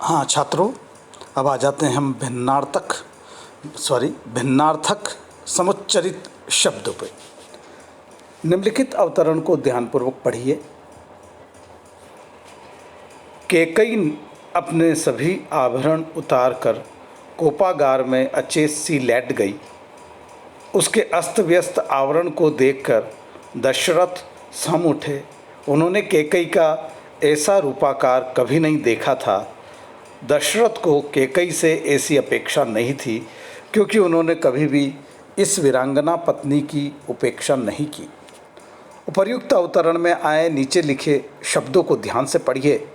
हाँ छात्रों, अब आ जाते हैं हम भिन्नार्थक समुच्चरित शब्दों पे। निम्नलिखित अवतरण को ध्यानपूर्वक पढ़िए। कैकई अपने सभी आभरण उतार कर कोपागार में अचेत सी लेट गई। उसके अस्त व्यस्त आवरण को देखकर दशरथ सम उठे। उन्होंने कैकई का ऐसा रूपाकार कभी नहीं देखा था। दशरथ को कैकई से ऐसी अपेक्षा नहीं थी, क्योंकि उन्होंने कभी भी इस वीरांगना पत्नी की उपेक्षा नहीं की। उपर्युक्त अवतरण में आए नीचे लिखे शब्दों को ध्यान से पढ़िए।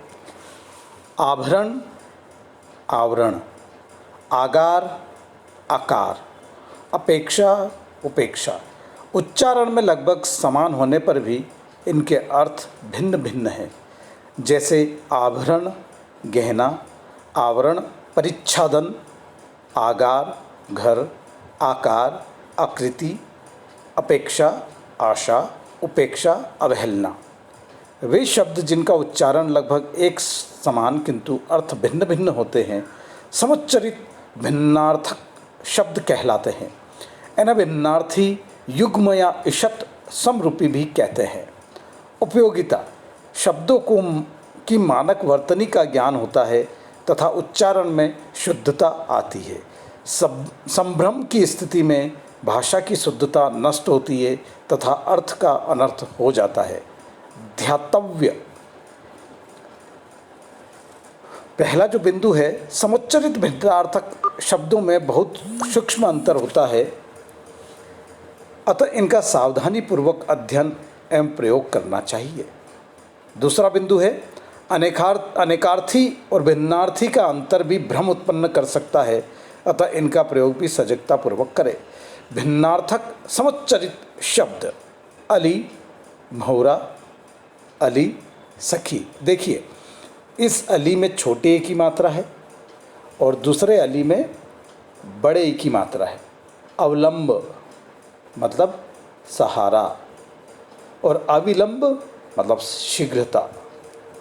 आभरण, आवरण, आगार, आकार, अपेक्षा, उपेक्षा। उच्चारण में लगभग समान होने पर भी इनके अर्थ भिन्न भिन्न हैं। जैसे आभरण गहना, आवरण परिच्छादन, आगार घर, आकार आकृति, अपेक्षा आशा, उपेक्षा अवहेलना। वे शब्द जिनका उच्चारण लगभग एक समान किंतु अर्थ भिन्न भिन्न होते हैं, समुच्चरित भिन्नार्थक शब्द कहलाते हैं। इन्हें भिन्नार्थी युग्म या इषत् समरूपी भी कहते हैं। उपयोगिता, शब्दों की मानक वर्तनी का ज्ञान होता है तथा उच्चारण में शुद्धता आती है। संभ्रम की स्थिति में भाषा की शुद्धता नष्ट होती है तथा अर्थ का अनर्थ हो जाता है। ध्यातव्य, पहला जो बिंदु है, समुच्चरित भिन्नार्थक शब्दों में बहुत सूक्ष्म अंतर होता है, अतः इनका सावधानी पूर्वक अध्ययन एवं प्रयोग करना चाहिए। दूसरा बिंदु है, अनेकार्थी और भिन्नार्थी का अंतर भी भ्रम उत्पन्न कर सकता है, अतः इनका प्रयोग भी सजगता पूर्वक करें। भिन्नार्थक समुच्चरित शब्द, अली भौरा, अली सखी। देखिए, इस अली में छोटे ए की मात्रा है और दूसरे अली में बड़े ए की मात्रा है। अवलंब मतलब सहारा और अविलंब मतलब शीघ्रता।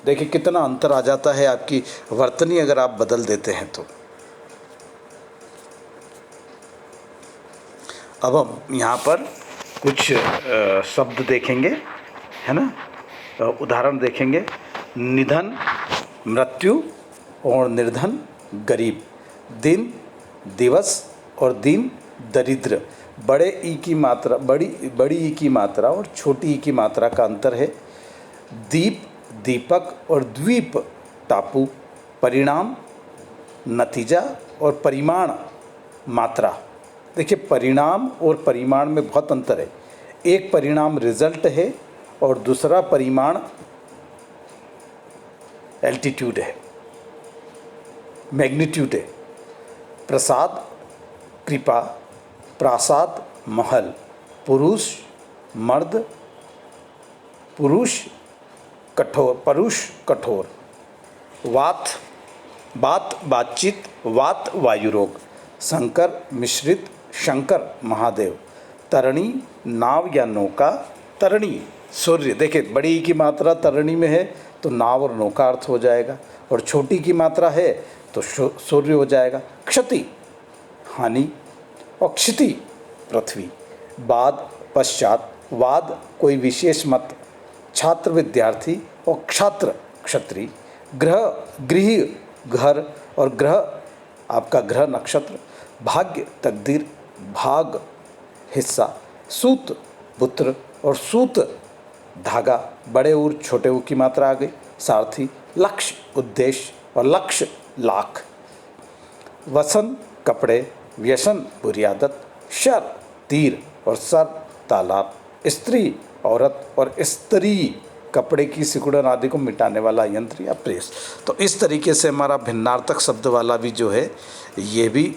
देखिए कितना अंतर आ जाता है आपकी वर्तनी अगर आप बदल देते हैं तो। अब हम यहाँ पर कुछ शब्द देखेंगे, है ना, उदाहरण देखेंगे। निधन मृत्यु और निर्धन गरीब। दिन दिवस और दीन दरिद्र। बड़े ई की मात्रा, बड़ी ई की मात्रा और छोटी ई की मात्रा का अंतर है। दीप दीपक और द्वीप टापू। परिणाम नतीजा और परिमाण मात्रा। देखिए परिणाम और परिमाण में बहुत अंतर है। एक परिणाम रिजल्ट है और दूसरा परिमाण एल्टीट्यूड है, मैग्नीट्यूड है। प्रसाद कृपा, प्रासाद महल। पुरुष मर्द, पुरुष कठोर। बातचीत, वात वायु रोग। शंकर मिश्रित, शंकर महादेव। तरणी नाव या नौका, तरणी सूर्य। देखिए बड़ी की मात्रा तरणी में है तो नाव और नौका अर्थ हो जाएगा, और छोटी की मात्रा है तो सूर्य हो जाएगा। क्षति हानि और क्षिति पृथ्वी। बाद पश्चात, वाद कोई विशेष मत। छात्र विद्यार्थी और क्षात्र क्षत्रिय। ग्रह गृह घर और ग्रह आपका ग्रह नक्षत्र। भाग्य तकदीर, भाग हिस्सा। सूत पुत्र और सूत धागा। बड़े ऊर छोटे ऊ की मात्रा आ गई। सारथी लक्ष्य उद्देश्य और लक्ष्य लाख। वसन कपड़े, व्यसन बुरी आदत। शर तीर और सर तालाब। स्त्री औरत और स्त्री कपड़े की सिकुड़न आदि को मिटाने वाला यंत्र या प्रेस। तो इस तरीके से हमारा भिन्नार्थक शब्द वाला भी जो है ये भी